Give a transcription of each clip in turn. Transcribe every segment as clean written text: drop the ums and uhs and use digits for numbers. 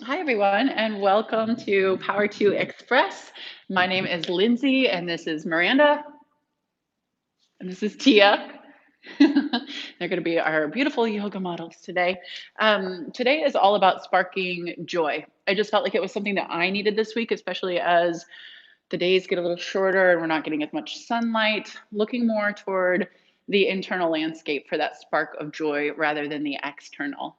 Hi, everyone, and welcome to Power to Express. My name is Lindsay, and this is Miranda, and this is Tia. They're going to be our beautiful yoga models today. Today is all about sparking joy. I just felt like it was something that I needed this week, especially as the days get a little shorter and we're not getting as much sunlight, looking more toward the internal landscape for that spark of joy rather than the external.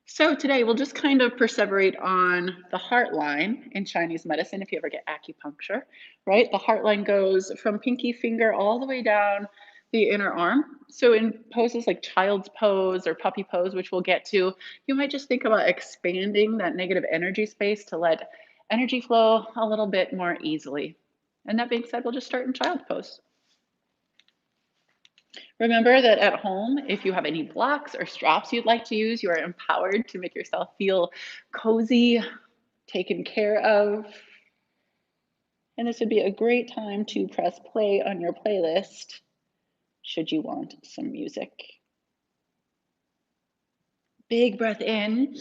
So today we'll just kind of perseverate on the heart line in Chinese medicine if you ever get acupuncture, right? The heart line goes from pinky finger all the way down the inner arm. So in poses like child's pose or puppy pose, which we'll get to, you might just think about expanding that negative energy space to let energy flow a little bit more easily. And that being said, we'll just start in child's pose. Remember that at home, if you have any blocks or straps you'd like to use, you are empowered to make yourself feel cozy, taken care of. And this would be a great time to press play on your playlist should you want some music. Big breath in.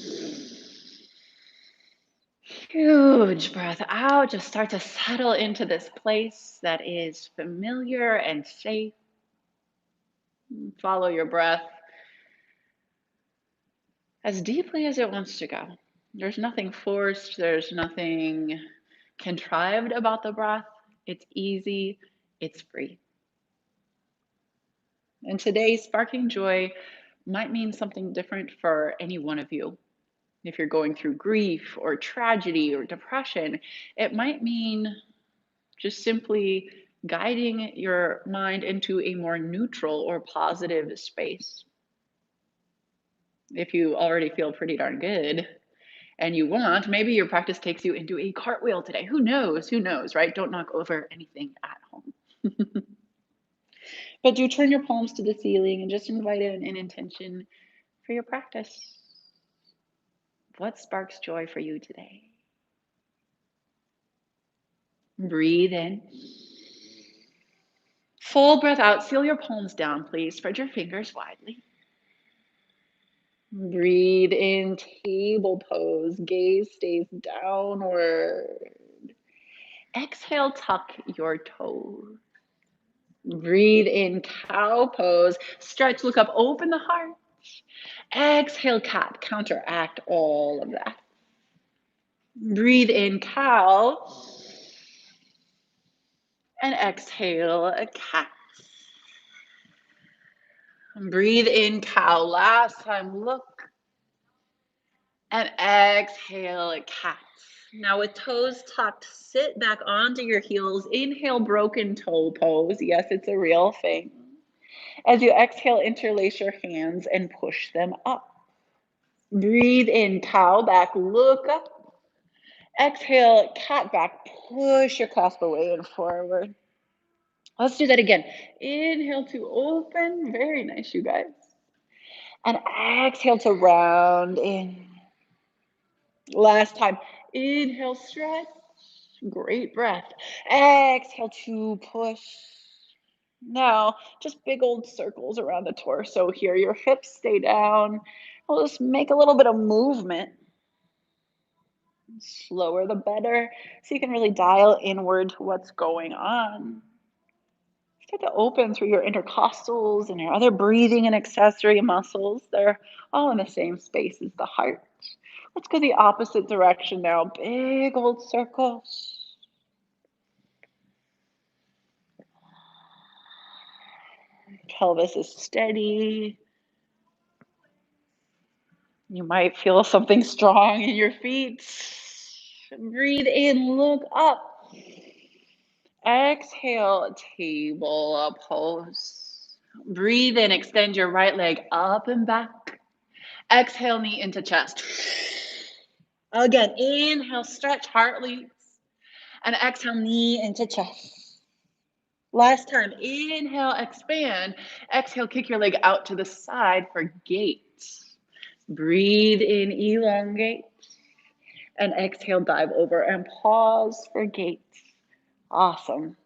Huge breath out. Just start to settle into this place that is familiar and safe. Follow your breath as deeply as it wants to go. There's nothing forced, there's nothing contrived about the breath. It's easy, it's free. And today, sparking joy might mean something different for any one of you. If you're going through grief or tragedy or depression, it might mean just simply guiding your mind into a more neutral or positive space. If you already feel pretty darn good, and you want, maybe your practice takes you into a cartwheel today. Who knows? Who knows, right? Don't knock over anything at home. But do turn your palms to the ceiling and just invite in an intention for your practice. What sparks joy for you today? Breathe in. Full breath out. Seal your palms down, please. Spread your fingers widely. Breathe in, table pose. Gaze stays downward. Exhale, tuck your toes. Breathe in, cow pose. Stretch, look up, open the heart. Exhale, cat. Counteract all of that. Breathe in, cow. And exhale, a cat. Breathe in, cow. Last time, look. And exhale, a cat. Now with toes tucked, sit back onto your heels. Inhale, broken toe pose. Yes, it's a real thing. As you exhale, interlace your hands and push them up. Breathe in, cow back, look up. Exhale, cat back, push your clasp away and forward. Let's do that again. Inhale to open. Very nice, you guys. And exhale to round in. Last time. Inhale, stretch. Great breath. Exhale to push. Now, just big old circles around the torso here. Your hips stay down. We'll just make a little bit of movement. Slower the better, so you can really dial inward to what's going on. Start to open through your intercostals and your other breathing and accessory muscles. They're all in the same space as the heart. Let's go the opposite direction now. Big old circles. Pelvis is steady. You might feel something strong in your feet. Breathe in, look up. Exhale, table pose. Breathe in, extend your right leg up and back. Exhale, knee into chest. Again, inhale, stretch, heart leads. And exhale, knee into chest. Last time, inhale, expand. Exhale, kick your leg out to the side for gate. Breathe in, elongate. And exhale, dive over and pause for gate. Awesome.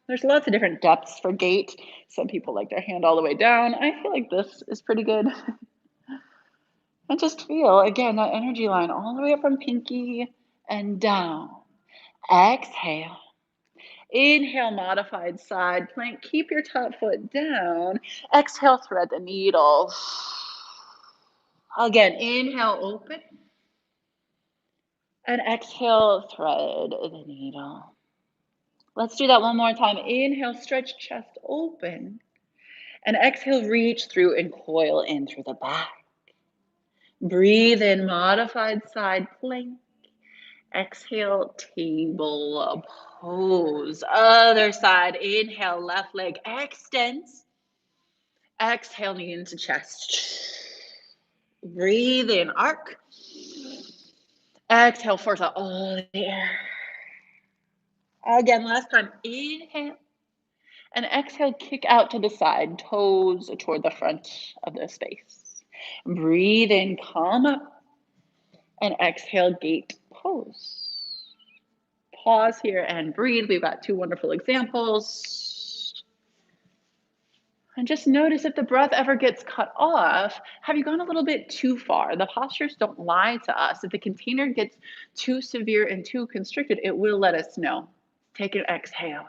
There's lots of different depths for gate. Some people like their hand all the way down. I feel like this is pretty good. And just feel, again, that energy line all the way up from pinky and down. Exhale. Inhale, modified side plank. Keep your top foot down. Exhale, thread the needle. Again, inhale, open. And exhale, thread the needle. Let's do that one more time. Inhale, stretch chest open. And exhale, reach through and coil in through the back. Breathe in, modified side plank. Exhale, table pose. Other side, inhale, left leg extends. Exhale, knee into chest. Breathe in, arc. Exhale, force out all the air. Again, last time, inhale. And exhale, kick out to the side, toes toward the front of the space. Breathe in, calm up. And exhale, gate pose. Pause here and breathe. We've got two wonderful examples. And just notice if the breath ever gets cut off, have you gone a little bit too far? The postures don't lie to us. If the container gets too severe and too constricted, it will let us know. Take an exhale.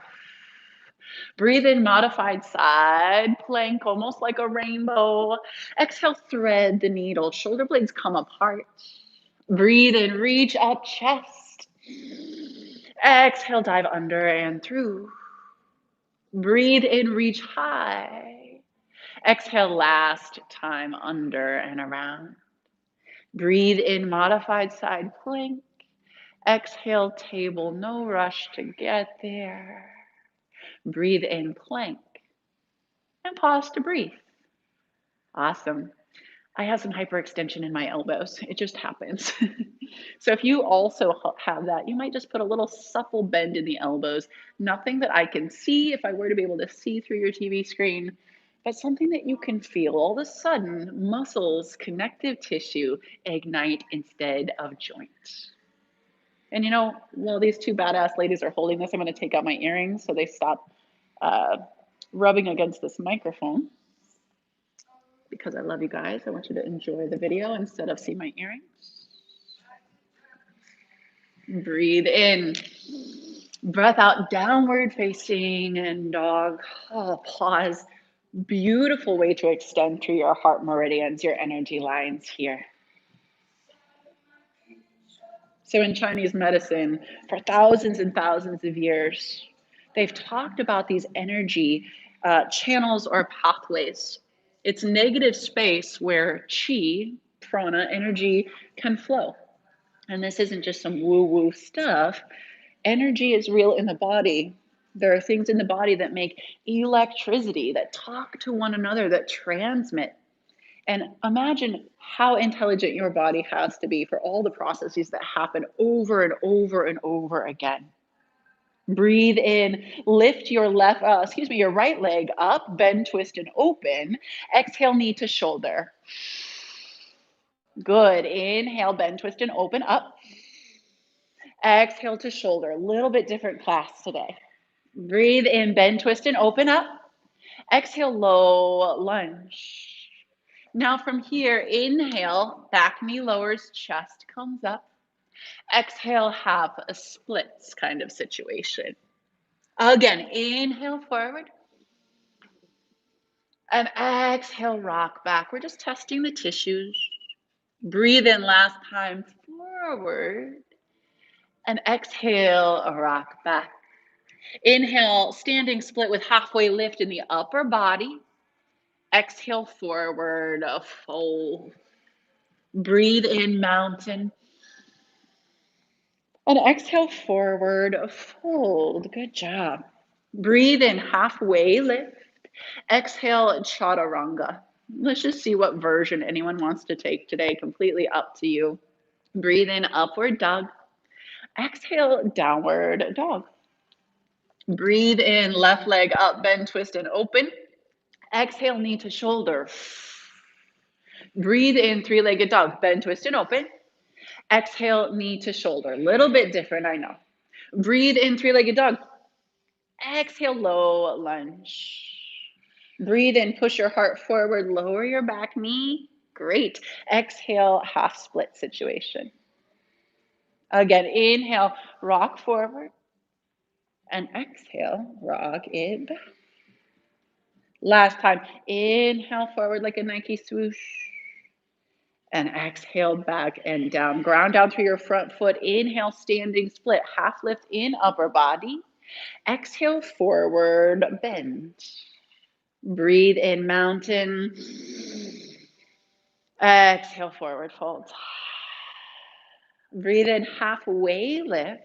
Breathe in, modified side plank, almost like a rainbow. Exhale, thread the needle. Shoulder blades come apart. Breathe in, reach up, chest. Exhale, dive under and through. Breathe in, reach high. Exhale, last time under and around. Breathe in, modified side plank. Exhale, table, no rush to get there. Breathe in, plank. And pause to breathe. Awesome. I have some hyperextension in my elbows. It just happens. So if you also have that, you might just put a little supple bend in the elbows. Nothing that I can see if I were to be able to see through your TV screen, but something that you can feel. All of a sudden, muscles, connective tissue ignite instead of joint. And you know, while these two badass ladies are holding this, I'm going to take out my earrings so they stop rubbing against this microphone. Because I love you guys, I want you to enjoy the video instead of see my earrings. Breathe in. Breath out, downward facing and dog. Oh, pause. Beautiful way to extend through your heart meridians, your energy lines here. So in Chinese medicine, for thousands and thousands of years, they've talked about these energy channels or pathways. It's negative space where qi, prana, energy can flow. And this isn't just some woo-woo stuff. Energy is real in the body. There are things in the body that make electricity, that talk to one another, that transmit. And imagine how intelligent your body has to be for all the processes that happen over and over and over again. Breathe in, lift your your right leg up, bend, twist, and open. Exhale, knee to shoulder. Good. Inhale, bend, twist, and open up. Exhale to shoulder. A little bit different class today. Breathe in, bend, twist, and open up. Exhale, low lunge. Now from here, inhale, back knee lowers, chest comes up. Exhale, half a splits kind of situation. Again, inhale forward. And exhale, rock back. We're just testing the tissues. Breathe in last time, forward. And exhale, rock back. Inhale, standing split with halfway lift in the upper body. Exhale, forward, fold. Breathe in, mountain. And exhale, forward, fold. Good job. Breathe in, halfway lift. Exhale, chaturanga. Let's just see what version anyone wants to take today. Completely up to you. Breathe in, upward dog. Exhale, downward dog. Breathe in, left leg up, bend, twist, and open. Exhale, knee to shoulder. Breathe in, three-legged dog, bend, twist, and open. Exhale, knee to shoulder. Little bit different, I know. Breathe in, three-legged dog. Exhale, low lunge. Breathe in, push your heart forward, lower your back knee. Great. Exhale, half split situation. Again, inhale, rock forward. And exhale, rock it back. Last time, inhale forward like a Nike swoosh. And exhale back and down. Ground down through your front foot. Inhale, standing split. Half lift in upper body. Exhale, forward bend. Breathe in, mountain. Exhale, forward fold. Breathe in, halfway lift.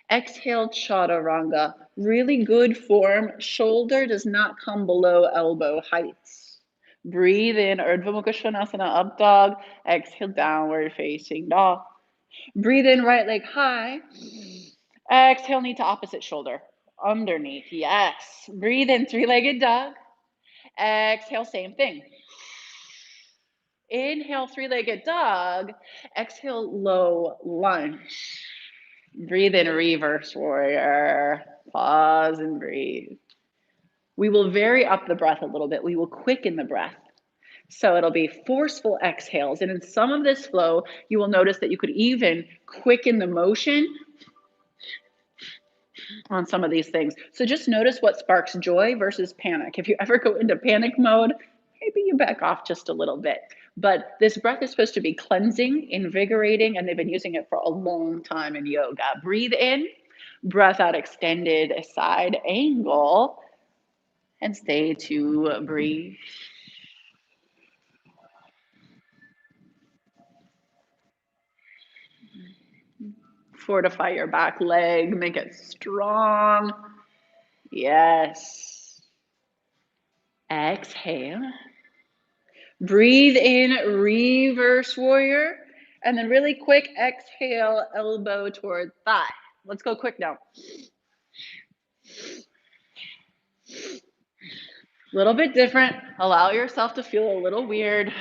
Exhale, chaturanga. Really good form. Shoulder does not come below elbow height. Breathe in, Urdhva Mukha Svanasana, up dog. Exhale, downward facing dog. Breathe in, right leg high. Exhale, knee to opposite shoulder. Underneath, yes. Breathe in, three-legged dog. Exhale, same thing. Inhale, three-legged dog. Exhale, low lunge. Breathe in, reverse warrior. Pause and breathe. We will vary up the breath a little bit. We will quicken the breath. So it'll be forceful exhales. And in some of this flow, you will notice that you could even quicken the motion on some of these things. So just notice what sparks joy versus panic. If you ever go into panic mode, maybe you back off just a little bit. But this breath is supposed to be cleansing, invigorating, and they've been using it for a long time in yoga. Breathe in, breath out, extended side angle, and stay to breathe. Fortify your back leg, make it strong. Yes. Exhale. Breathe in, reverse warrior. And then really quick, exhale, elbow toward thigh. Let's go quick now. A little bit different. Allow yourself to feel a little weird.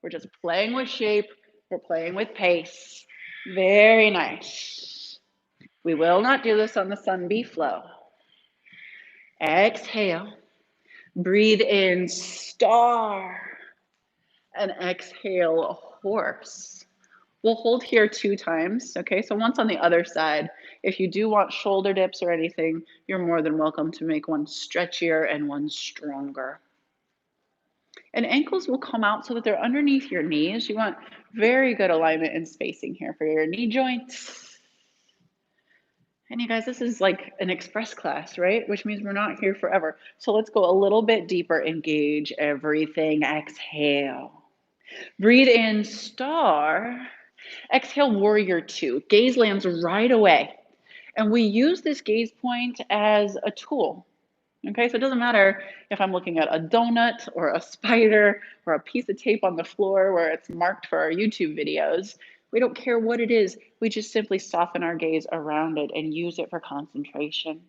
We're just playing with shape. We're playing with pace. Very nice. We will not do this on the sun bee flow. Exhale. Breathe in, star. And exhale, horse. We'll hold here 2 times, okay? So once on the other side. If you do want shoulder dips or anything, you're more than welcome to make one stretchier and one stronger. And ankles will come out so that they're underneath your knees. You want very good alignment and spacing here for your knee joints. And you guys, this is like an express class, right? Which means we're not here forever. So let's go a little bit deeper, engage everything. Exhale. Breathe in, star. Exhale, warrior 2. Gaze lands right away. And we use this gaze point as a tool. Okay, so it doesn't matter if I'm looking at a donut or a spider or a piece of tape on the floor where it's marked for our YouTube videos. We don't care what it is. We just simply soften our gaze around it and use it for concentration.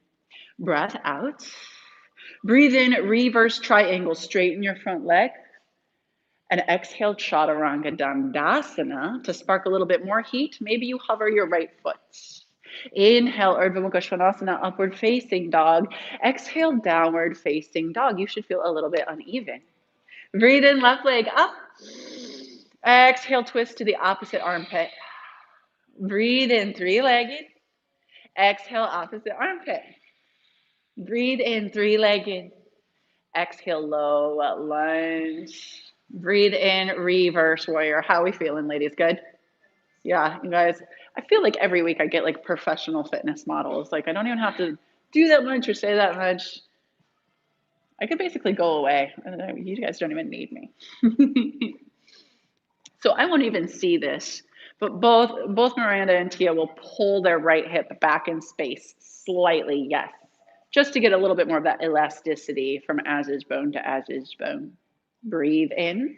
Breath out. Breathe in, reverse triangle, straighten your front leg. And exhale, chaturanga dandasana. To spark a little bit more heat, maybe you hover your right foot. Inhale, Urdhva Mukha Svanasana, upward facing dog. Exhale, downward facing dog. You should feel a little bit uneven. Breathe in, left leg up. Exhale, twist to the opposite armpit. Breathe in, three-legged. Exhale, opposite armpit. Breathe in, three-legged. Exhale, low lunge. Breathe in, reverse warrior. How are we feeling, ladies? Good? Yeah, you guys, I feel like every week I get like professional fitness models. Like I don't even have to do that much or say that much. I could basically go away. You guys don't even need me. So I won't even see this, but both Miranda and Tia will pull their right hip back in space slightly, yes, just to get a little bit more of that elasticity from as is bone to as is bone. Breathe in.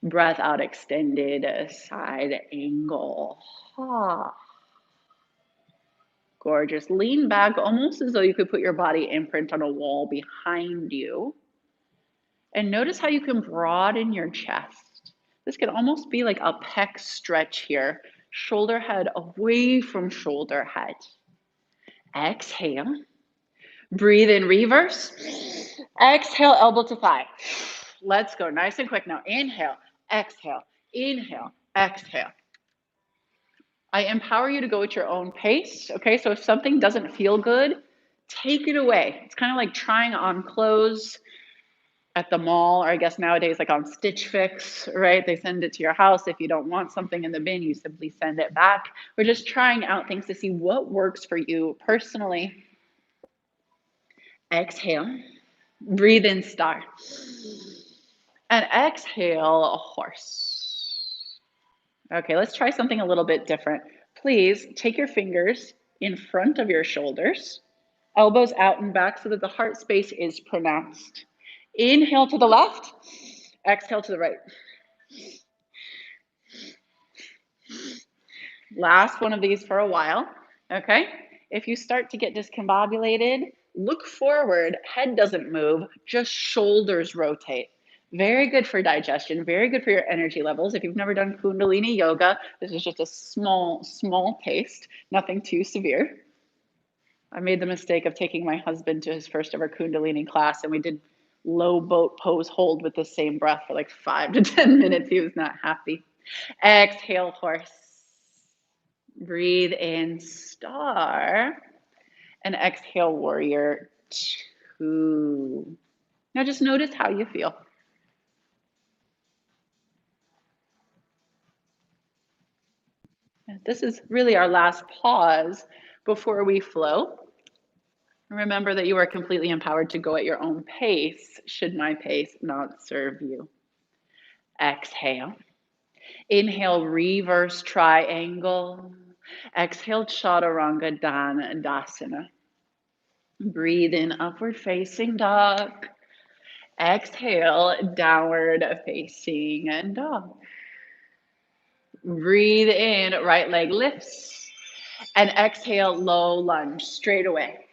Breath out, extended side angle. Ah. Gorgeous. Lean back almost as though you could put your body imprint on a wall behind you. And notice how you can broaden your chest. This can almost be like a pec stretch here. Shoulder head away from shoulder head. Exhale. Breathe in, reverse. Exhale, elbow to thigh. Let's go nice and quick now. Inhale. exhale, inhale, exhale. I empower you to go at your own pace. Okay, so if something doesn't feel good, take it away. It's kind of like trying on clothes at the mall, or I guess nowadays, like on Stitch Fix, right? They send it to your house. If you don't want something in the bin, you simply send it back. We're just trying out things to see what works for you personally. Exhale, breathe in star, and exhale horse. Okay, let's try something a little bit different. Please take your fingers in front of your shoulders, elbows out and back so that the heart space is pronounced. Inhale to the left, exhale to the right. Last one of these for a while, okay? If you start to get discombobulated, look forward, head doesn't move, just shoulders rotate. Very good for digestion, very good for your energy levels. If you've never done Kundalini yoga, this is just a small taste, nothing too severe. I made the mistake of taking my husband to his first ever Kundalini class, and we did low boat pose hold with the same breath for like 5 to 10 minutes. He was not happy. Exhale, horse. Breathe in, star. And exhale, warrior two. Now just notice how you feel. This is really our last pause before we flow. Remember that you are completely empowered to go at your own pace, should my pace not serve you. Exhale. Inhale, reverse triangle. Exhale, chaturanga dandasana. Breathe in, upward facing dog. Exhale, downward facing dog. Breathe in, right leg lifts. And exhale, low lunge, straight away.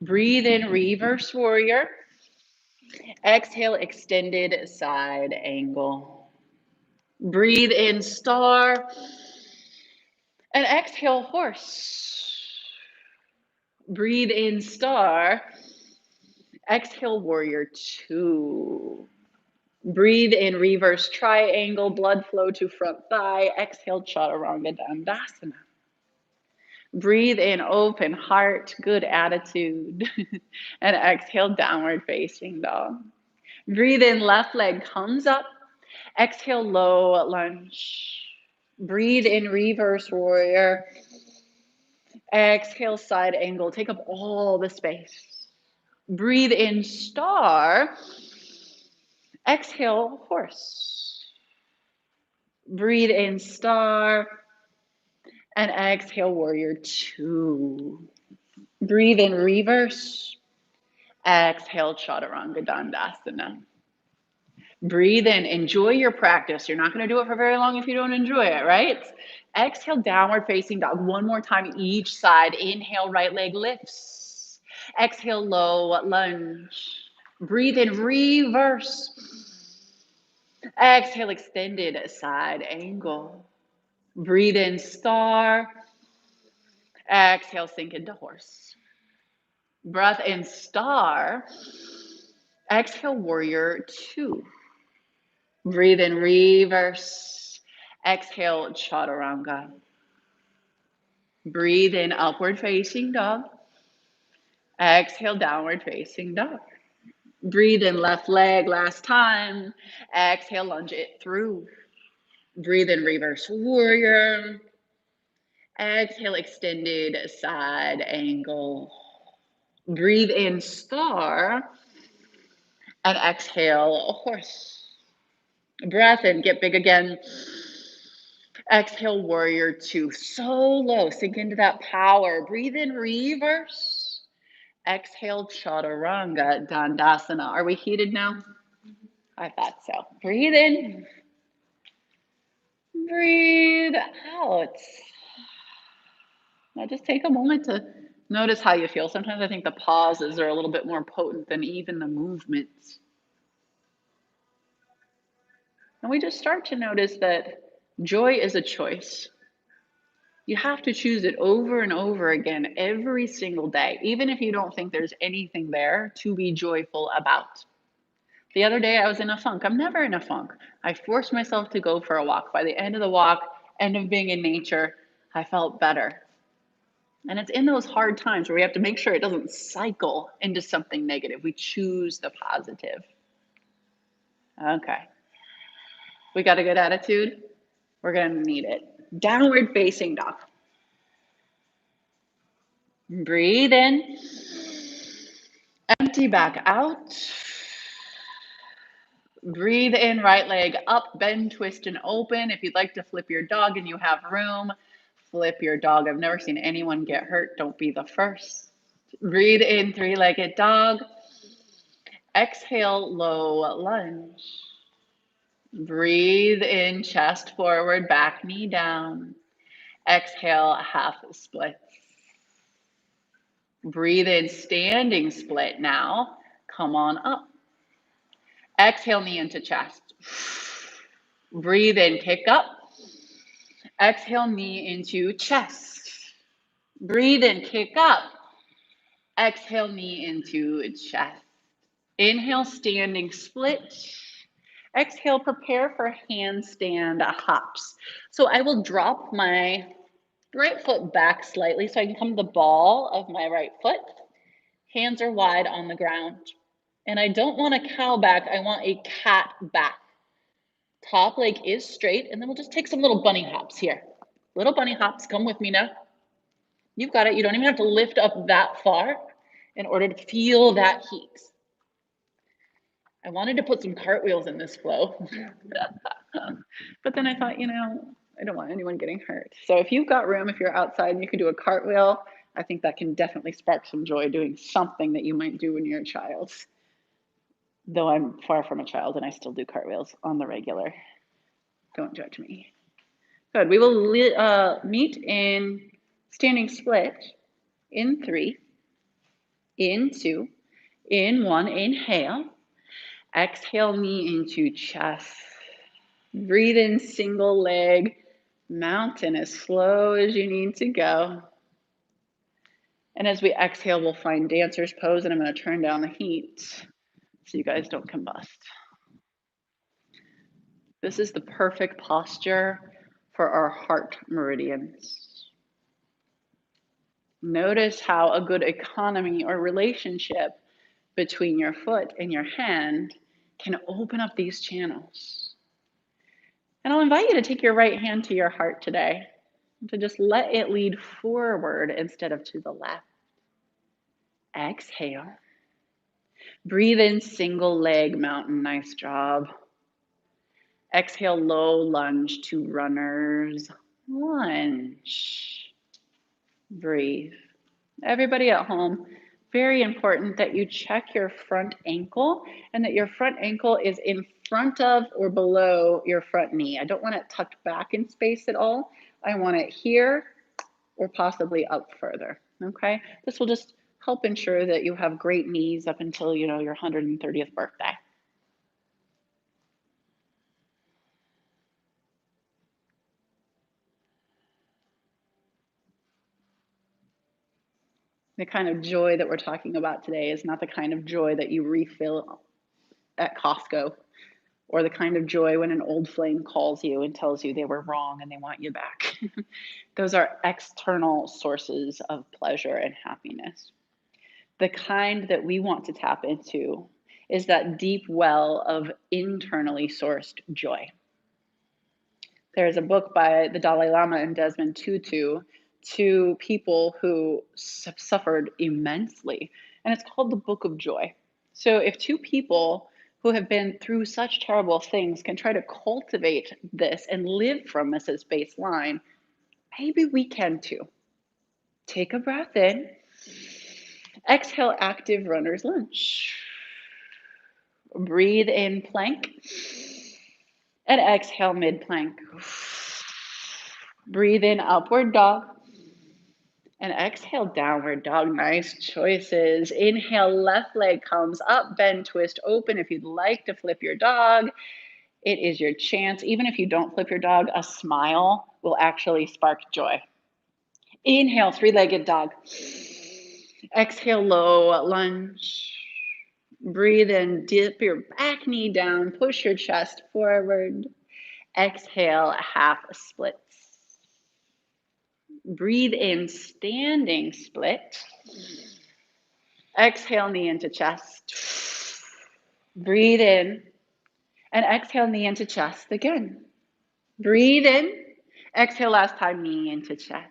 Breathe in, reverse warrior. Exhale, extended side angle. Breathe in, star. And exhale, horse. Breathe in, star. Exhale, warrior two. Breathe in, reverse triangle, blood flow to front thigh. Exhale, chaturanga dandasana. Breathe in, open heart, good attitude. And exhale, downward facing dog. Breathe in, left leg comes up. Exhale, low lunge. Breathe in, reverse warrior. Exhale, side angle. Take up all the space. Breathe in, star. Exhale, horse. Breathe in, star. And exhale, warrior two. Breathe in, reverse. Exhale, chaturanga dandasana. Breathe in, enjoy your practice. You're not going to do it for very long if you don't enjoy it, right? Exhale, downward facing dog. One more time each side. Inhale, right leg lifts. Exhale, low lunge. Breathe in, reverse. Exhale, extended side angle. Breathe in, star. Exhale, sink into horse. Breath in, star. Exhale, warrior two. Breathe in, reverse. Exhale, chaturanga. Breathe in, upward facing dog. Exhale, downward facing dog. Breathe in, left leg last time. Exhale, lunge it through. Breathe in, reverse warrior. Exhale, extended side angle. Breathe in, star. And exhale, horse. Breath in, get big again. Exhale, warrior two. So low, sink into that power. Breathe in, reverse. Exhale, chaturanga dandasana. Are we heated now? I thought so. Breathe in. Breathe out. Now just take a moment to notice how you feel. Sometimes I think the pauses are a little bit more potent than even the movements. And we just start to notice that joy is a choice. You have to choose it over and over again every single day, even if you don't think there's anything there to be joyful about. The other day I was in a funk. I'm never in a funk. I forced myself to go for a walk. By the end of the walk, end of being in nature, I felt better. And it's in those hard times where we have to make sure it doesn't cycle into something negative. We choose the positive. Okay. We got a good attitude? We're going to need it. Downward facing dog. Breathe in. Empty back out. Breathe in, right leg up, bend, twist, and open. If you'd like to flip your dog and you have room, flip your dog. I've never seen anyone get hurt. Don't be the first. Breathe in, three-legged dog. Exhale, low lunge. Breathe in, chest forward, back knee down. Exhale, half split. Breathe in, standing split now. Come on up. Exhale, knee into chest. Breathe in, kick up. Exhale, knee into chest. Breathe in, kick up. Exhale, knee into chest. Inhale, standing split. Exhale, prepare for handstand hops. So I will drop my right foot back slightly so I can come to the ball of my right foot. Hands are wide on the ground. And I don't want a cow back, I want a cat back. Top leg is straight, and then we'll just take some little bunny hops here. Little bunny hops, come with me now. You've got it. You don't even have to lift up that far in order to feel that heat. I wanted to put some cartwheels in this flow, but then I thought, I don't want anyone getting hurt. So if you've got room, if you're outside and you can do a cartwheel, I think that can definitely spark some joy doing something that you might do when you're a child. Though I'm far from a child and I still do cartwheels on the regular. Don't judge me. Good. We will meet in standing split in 3, in 2, in 1. Inhale. Exhale, knee into chest. Breathe in, single leg, mountain as slow as you need to go. And as we exhale, we'll find dancer's pose, and I'm going to turn down the heat so you guys don't combust. This is the perfect posture for our heart meridians. Notice how a good economy or relationship between your foot and your hand can open up these channels. And I'll invite you to take your right hand to your heart today, to just let it lead forward instead of to the left. Exhale. Breathe in, single leg mountain. Nice job. Exhale, low lunge to runner's lunge. Breathe. Everybody at home, very important that you check your front ankle and that your front ankle is in front of or below your front knee. I don't want it tucked back in space at all. I want it here or possibly up further, okay? This will just help ensure that you have great knees up until, your 130th birthday. The kind of joy that we're talking about today is not the kind of joy that you refill at Costco, or the kind of joy when an old flame calls you and tells you they were wrong and they want you back. Those are external sources of pleasure and happiness. The kind that we want to tap into is that deep well of internally sourced joy. There's a book by the Dalai Lama and Desmond Tutu, two people who suffered immensely, and it's called the Book of Joy. So if two people who have been through such terrible things can try to cultivate this and live from this as baseline, maybe we can too. Take a breath in. Exhale, active runner's lunge. Breathe in, plank. And exhale, mid-plank. Breathe in, upward dog. And exhale, downward dog. Nice choices. Inhale, left leg comes up, bend, twist, open. If you'd like to flip your dog, it is your chance. Even if you don't flip your dog, a smile will actually spark joy. Inhale, three-legged dog. Exhale, low lunge. Breathe in, dip your back knee down, push your chest forward. Exhale, half splits. Breathe in, standing split. Exhale, knee into chest. Breathe in and exhale, knee into chest again. Breathe in. Exhale, last time, knee into chest.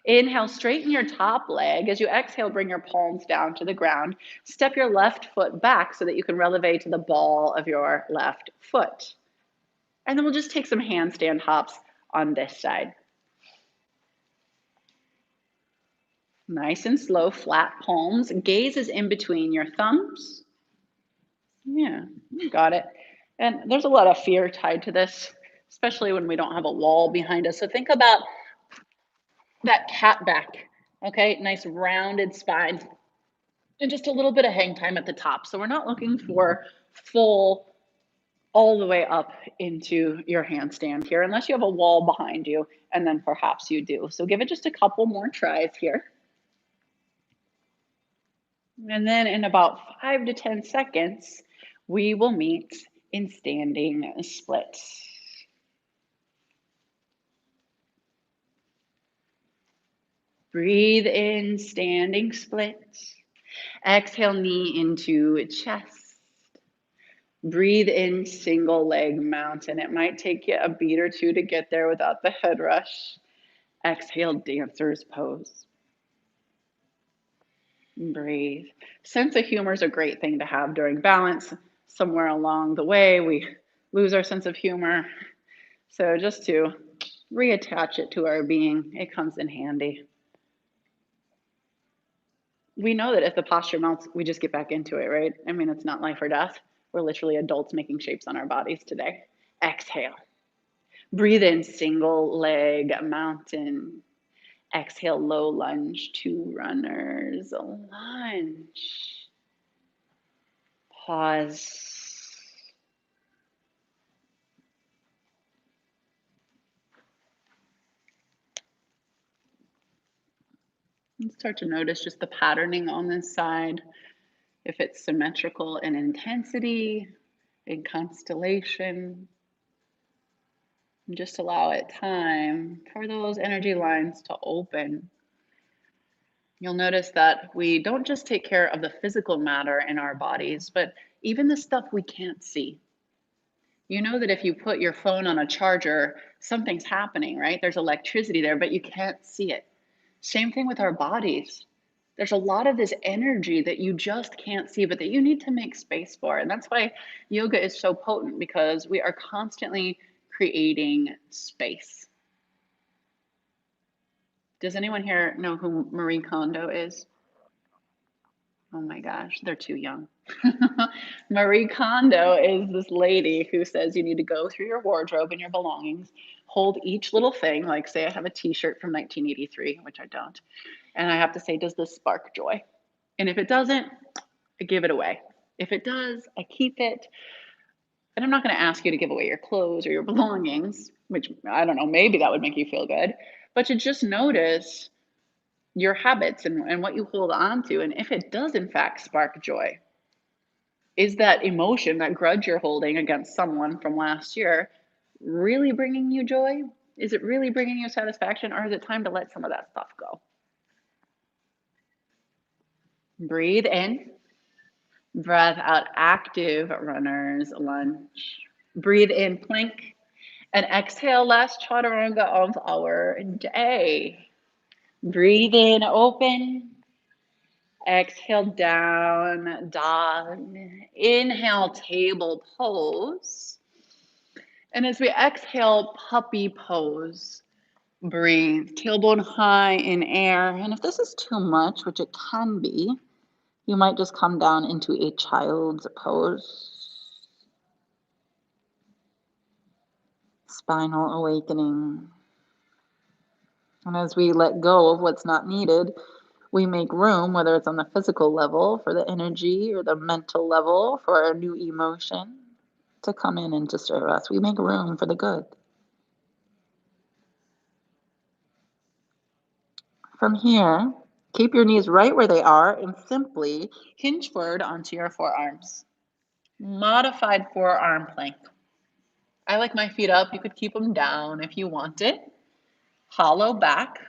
Inhale, straighten your top leg. As you exhale, bring your palms down to the ground. Step your left foot back so that you can releve to the ball of your left foot. And then we'll just take some handstand hops on this side. Nice and slow, flat palms. Gaze is in between your thumbs. Yeah, you got it. And there's a lot of fear tied to this, especially when we don't have a wall behind us. So think about that cat back, okay? Nice rounded spine and just a little bit of hang time at the top. So we're not looking for full all the way up into your handstand here, unless you have a wall behind you, and then perhaps you do. So give it just a couple more tries here. And then in about 5 to 10 seconds, we will meet in standing splits. Breathe in, standing split. Exhale, knee into chest. Breathe in, single leg mountain. It might take you a beat or two to get there without the head rush. Exhale, dancer's pose. Breathe. Sense of humor is a great thing to have during balance. Somewhere along the way, we lose our sense of humor. So just to reattach it to our being, it comes in handy. We know that if the posture melts, we just get back into it, right? I mean, it's not life or death. We're literally adults making shapes on our bodies today. Exhale. Breathe in, single leg mountain. Exhale, low lunge, two runners, lunge. Pause. And start to notice just the patterning on this side. If it's symmetrical in intensity, in constellation. And just allow it time for those energy lines to open. You'll notice that we don't just take care of the physical matter in our bodies, but even the stuff we can't see. You know that if you put your phone on a charger, something's happening, right? There's electricity there, but you can't see it. Same thing with our bodies. There's a lot of this energy that you just can't see, but that you need to make space for. And that's why yoga is so potent, because we are constantly creating space. Does anyone here know who Marie Kondo is? Oh my gosh, they're too young. Marie Kondo is this lady who says you need to go through your wardrobe and your belongings, hold each little thing, like say I have a t-shirt from 1983, which I don't, and I have to say, does this spark joy? And if it doesn't, I give it away. If it does, I keep it. And I'm not going to ask you to give away your clothes or your belongings, which I don't know, maybe that would make you feel good, but to just notice your habits and what you hold on to. And if it does, in fact, spark joy, is that emotion, that grudge you're holding against someone from last year, really bringing you joy? Is it really bringing you satisfaction, or is it time to let some of that stuff go? Breathe in, breath out, active runners lunge. Breathe in, plank, and exhale, last chaturanga of our day. Breathe in, open. Exhale, down dog. Inhale, table pose. And as we exhale, puppy pose. Breathe, tailbone high in air. And if this is too much, which it can be, you might just come down into a child's pose. Spinal awakening. And as we let go of what's not needed, we make room, whether it's on the physical level for the energy or the mental level for a new emotion to come in and to serve us. We make room for the good. From here, Keep your knees right where they are and simply hinge forward onto your forearms. Modified forearm plank. I like my feet up. You could keep them down if you wanted. Hollow back,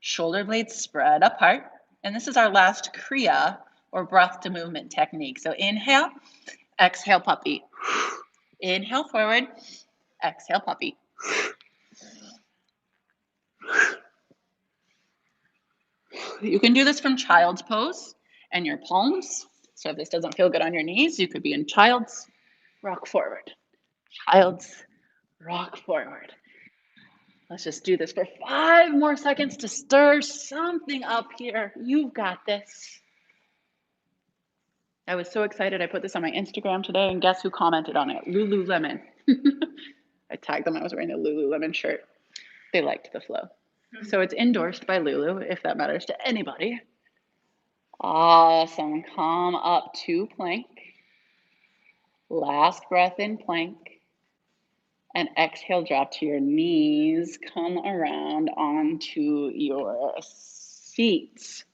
shoulder blades spread apart. And this is our last Kriya or breath to movement technique. So inhale, exhale puppy. Inhale forward, exhale puppy. You can do this from child's pose and your palms. So if this doesn't feel good on your knees, you could be in child's, rock forward. Child's, rock forward. Let's just do this for 5 more seconds to stir something up here. You've got this. I was so excited. I put this on my Instagram today, and guess who commented on it? Lululemon. I tagged them. I was wearing a Lululemon shirt. They liked the flow. So it's endorsed by Lulu, if that matters to anybody. Awesome. Come up to plank. Last breath in plank. And exhale, drop to your knees. Come around onto your feet.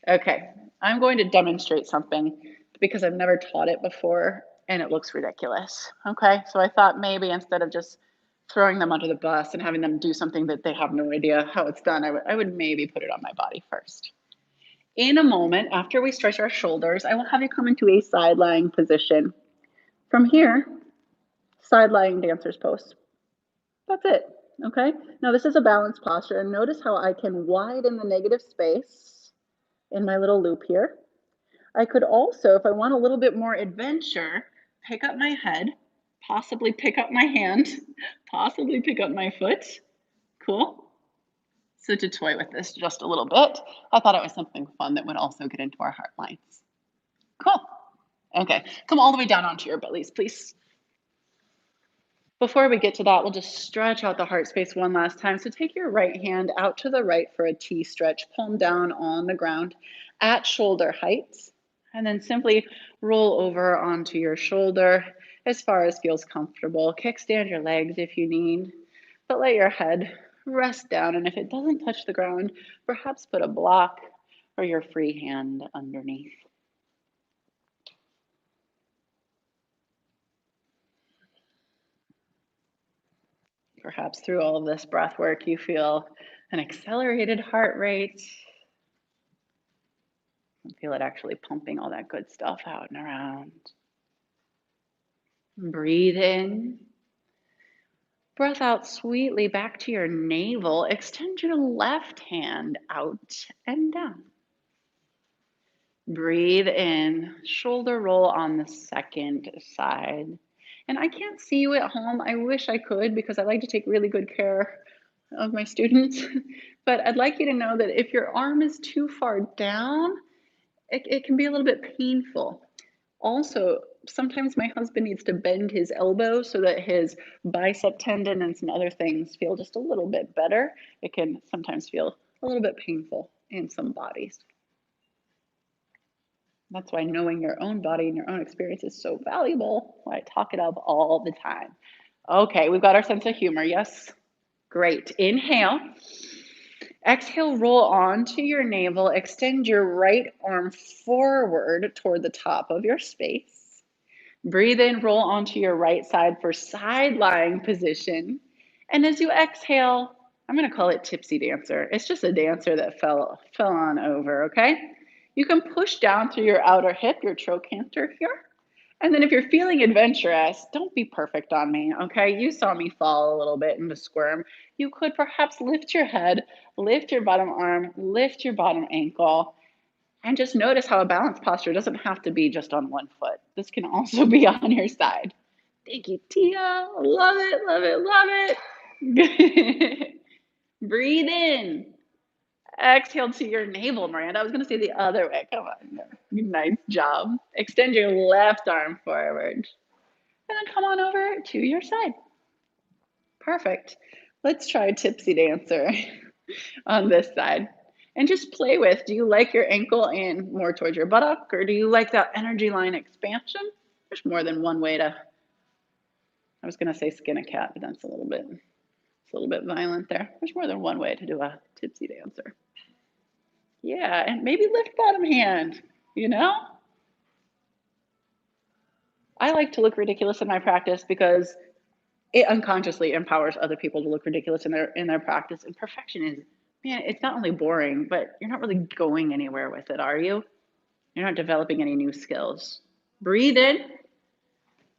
Okay, I'm going to demonstrate something because I've never taught it before and it looks ridiculous. Okay, so I thought maybe instead of just throwing them under the bus and having them do something that they have no idea how it's done, I would maybe put it on my body first. In a moment, after we stretch our shoulders, I will have you come into a side lying position. From here, side lying dancer's pose. That's it, okay? Now this is a balanced posture, and notice how I can widen the negative space in my little loop here. I could also, if I want a little bit more adventure, pick up my head, possibly pick up my hand, possibly pick up my foot. Cool? So to toy with this just a little bit, I thought it was something fun that would also get into our heart lines. Cool. Okay, come all the way down onto your bellies, please. Before we get to that, we'll just stretch out the heart space one last time. So take your right hand out to the right for a T stretch, palm down on the ground at shoulder height, and then simply roll over onto your shoulder as far as feels comfortable. Kickstand your legs if you need, but let your head rest down. And if it doesn't touch the ground, perhaps put a block or your free hand underneath. Perhaps through all of this breath work, you feel an accelerated heart rate. And feel it actually pumping all that good stuff out and around. Breathe in. Breath out sweetly back to your navel. Extend your left hand out and down. Breathe in. Shoulder roll on the second side. And I can't see you at home. I wish I could because I like to take really good care of my students. But I'd like you to know that if your arm is too far down, it can be a little bit painful. Also, sometimes my husband needs to bend his elbow so that his bicep tendon and some other things feel just a little bit better. It can sometimes feel a little bit painful in some bodies. That's why knowing your own body and your own experience is so valuable. Why I talk it up all the time. Okay, we've got our sense of humor. Yes? Great. Inhale. Exhale, roll onto your navel. Extend your right arm forward toward the top of your space. Breathe in, roll onto your right side for side lying position. And as you exhale, I'm going to call it tipsy dancer. It's just a dancer that fell on over, okay? You can push down through your outer hip, your trochanter here. And then if you're feeling adventurous, don't be perfect on me, okay? You saw me fall a little bit and squirm. You could perhaps lift your head, lift your bottom arm, lift your bottom ankle, and just notice how a balanced posture doesn't have to be just on one foot. This can also be on your side. Thank you, Tia. Love it, love it, love it. Breathe in. Exhale to your navel, Miranda. I was going to say the other way. Come on. Nice job. Extend your left arm forward. And then come on over to your side. Perfect. Let's try tipsy dancer on this side. And just play with, do you like your ankle in more towards your buttock, or do you like that energy line expansion? There's more than one way to, I was going to say skin a cat, but that's a little bit violent there. There's more than one way to do a tipsy dancer. Yeah, and maybe lift bottom hand, you know? I like to look ridiculous in my practice because it unconsciously empowers other people to look ridiculous in their practice. And perfection is, man, it's not only boring, but you're not really going anywhere with it, are you? You're not developing any new skills. Breathe in,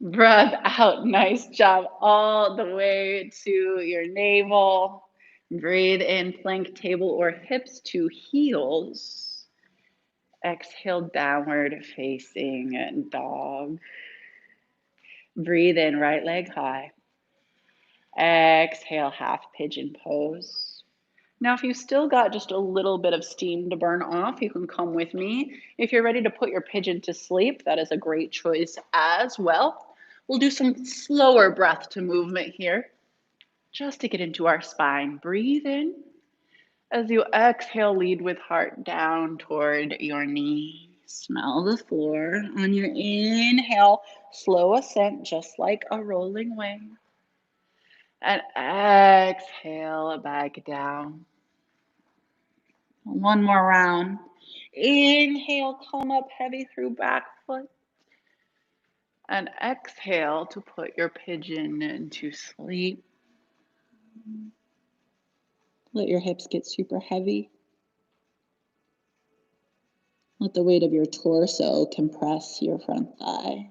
breath out. Nice job. All the way to your navel. Breathe in, plank, table, or hips to heels. Exhale, downward facing dog. Breathe in, right leg high. Exhale, half pigeon pose. Now, if you've still got just a little bit of steam to burn off, you can come with me. If you're ready to put your pigeon to sleep, that is a great choice as well. We'll do some slower breath to movement here, just to get into our spine. Breathe in. As you exhale, lead with heart down toward your knee. Smell the floor. On your inhale, slow ascent, just like a rolling wave. And exhale back down. One more round. Inhale, come up heavy through back foot. And exhale to put your pigeon into sleep. Let your hips get super heavy. Let the weight of your torso compress your front thigh.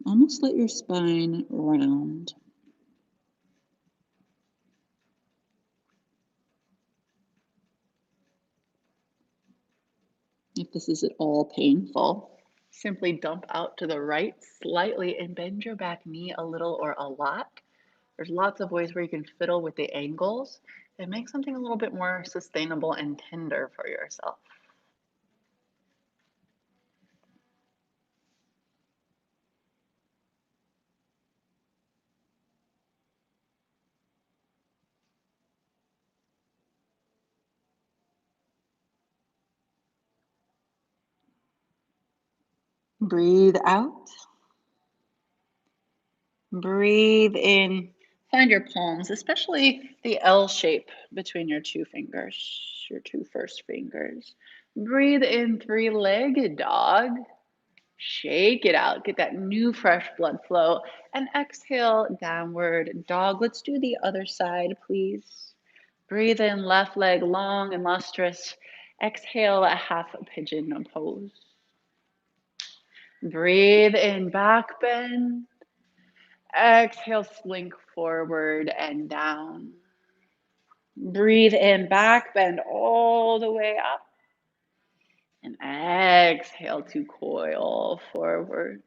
Almost let your spine round. If this is at all painful, simply dump out to the right slightly and bend your back knee a little or a lot. There's lots of ways where you can fiddle with the angles and make something a little bit more sustainable and tender for yourself. Breathe out. Breathe in. Find your palms, especially the L shape between your two fingers, your two first fingers. Breathe in, three-legged dog. Shake it out. Get that new fresh blood flow. And exhale, downward dog. Let's do the other side, please. Breathe in, left leg long and lustrous. Exhale, a half pigeon pose. Breathe in, back bend. Exhale, slink forward and down. Breathe in, back bend all the way up. And exhale to coil forward.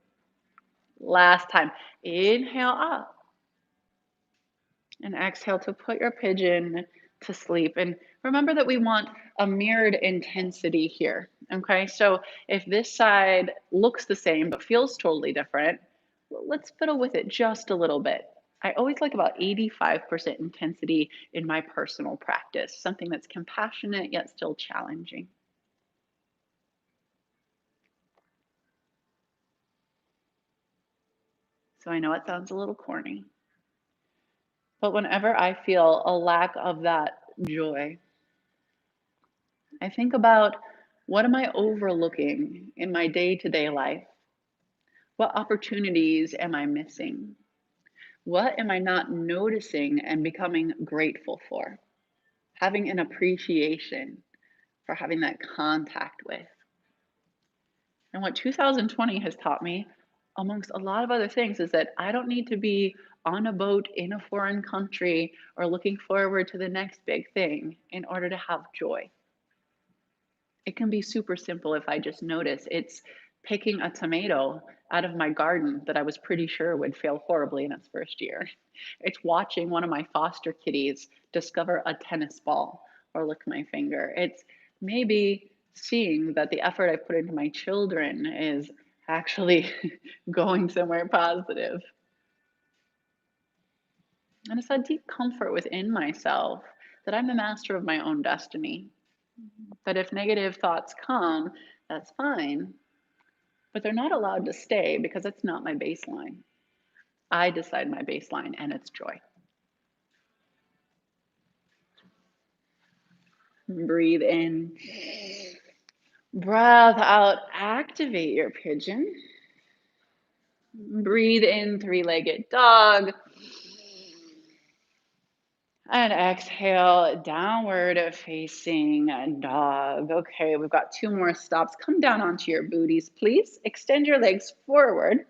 Last time. Inhale up. And exhale to put your pigeon to sleep. And remember that we want a mirrored intensity here. Okay, so if this side looks the same but feels totally different, let's fiddle with it just a little bit. I always like about 85% intensity in my personal practice, something that's compassionate yet still challenging. So I know it sounds a little corny, but whenever I feel a lack of that joy, I think about, what am I overlooking in my day-to-day life? What opportunities am I missing? What am I not noticing and becoming grateful for? Having an appreciation for having that contact with. And what 2020 has taught me, amongst a lot of other things, is that I don't need to be on a boat in a foreign country or looking forward to the next big thing in order to have joy. It can be super simple if I just notice. It's picking a tomato out of my garden that I was pretty sure would fail horribly in its first year. It's watching one of my foster kitties discover a tennis ball or lick my finger. It's maybe seeing that the effort I put into my children is actually going somewhere positive. And it's that deep comfort within myself that I'm the master of my own destiny. That if negative thoughts come, that's fine, but they're not allowed to stay because it's not my baseline. I decide my baseline, and it's joy. Breathe in. Breath out. Activate your pigeon. Breathe in, three-legged dog. And exhale, downward facing dog. Okay, we've got two more stops. Come down onto your booties, please. Extend your legs forward.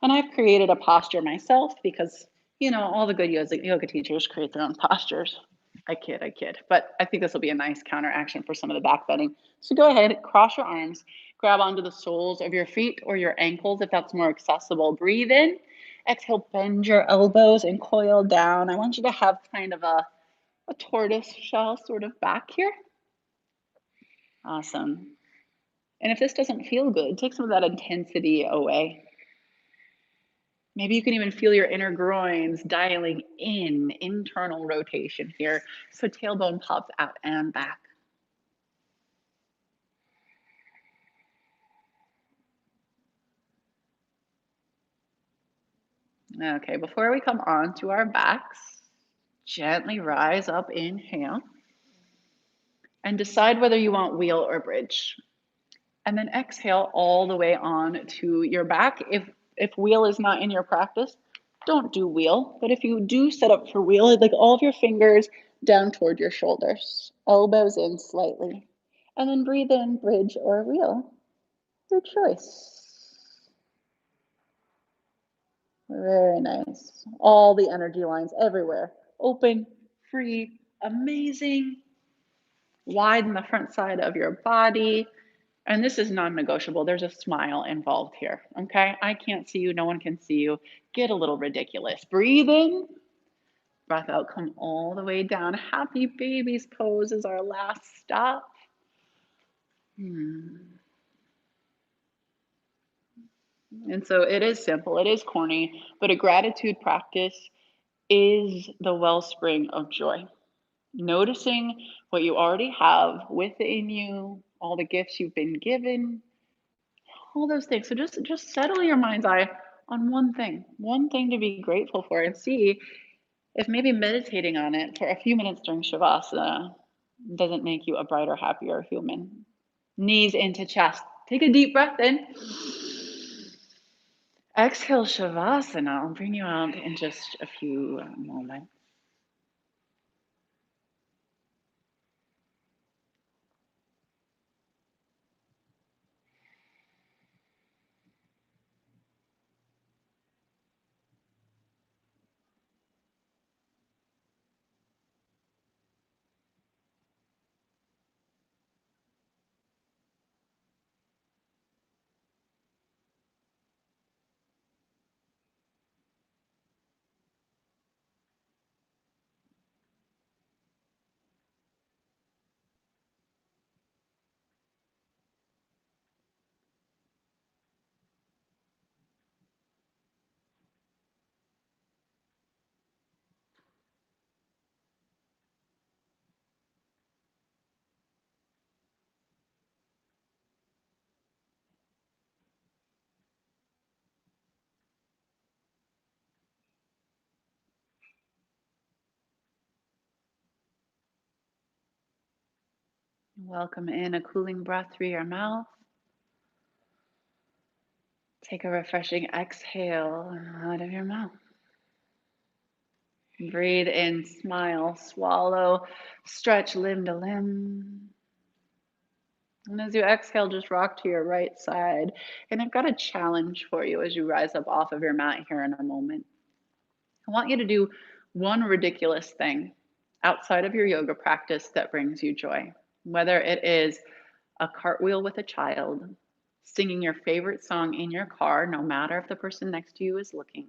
And I've created a posture myself because, all the good yoga teachers create their own postures. I kid. But I think this will be a nice counteraction for some of the back bending. So go ahead, cross your arms, grab onto the soles of your feet or your ankles if that's more accessible. Breathe in. Exhale, bend your elbows and coil down. I want you to have kind of a tortoise shell sort of back here. Awesome. And if this doesn't feel good, take some of that intensity away. Maybe you can even feel your inner groins dialing in, internal rotation here. So tailbone pops out and back. Okay, before we come on to our backs, gently rise up, inhale, and decide whether you want wheel or bridge. And then exhale all the way on to your back. If wheel is not in your practice, don't do wheel. But if you do set up for wheel, I'd like all of your fingers down toward your shoulders, elbows in slightly. And then breathe in, bridge or wheel, your choice. Very nice. All the energy lines everywhere. Open, free, amazing. Widen the front side of your body. And this is non-negotiable. There's a smile involved here, okay? I can't see you. No one can see you. Get a little ridiculous. Breathe in. Breath out. Come all the way down. Happy baby's pose is our last stop. And so it is simple. It is corny. But a gratitude practice is the wellspring of joy. Noticing what you already have within you, all the gifts you've been given, all those things. So just settle your mind's eye on one thing to be grateful for, and see if maybe meditating on it for a few minutes during Shavasana doesn't make you a brighter, happier human. Knees into chest. Take a deep breath in. Exhale, Shavasana. I'll bring you out in just a few moments. Welcome in a cooling breath through your mouth. Take a refreshing exhale out of your mouth. Breathe in, smile, swallow, stretch limb to limb. And as you exhale, just rock to your right side. And I've got a challenge for you as you rise up off of your mat here in a moment. I want you to do one ridiculous thing outside of your yoga practice that brings you joy, whether it is a cartwheel with a child, singing your favorite song in your car, no matter if the person next to you is looking.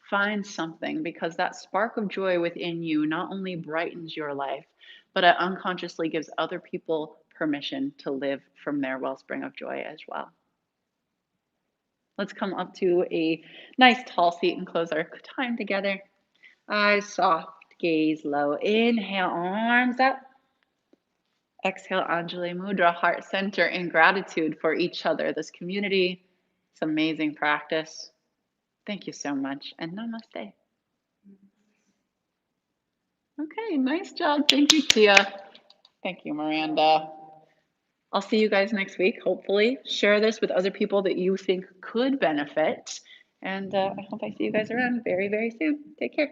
Find something, because that spark of joy within you not only brightens your life, but it unconsciously gives other people permission to live from their wellspring of joy as well. Let's come up to a nice tall seat and close our time together. Eyes soft, gaze low. Inhale, arms up. Exhale, Anjali Mudra, heart center in gratitude for each other, this community. It's amazing practice. Thank you so much, and namaste. Okay, nice job. Thank you, Tia. Thank you, Miranda. I'll see you guys next week. Hopefully, share this with other people that you think could benefit. And I hope I see you guys around very, very soon. Take care.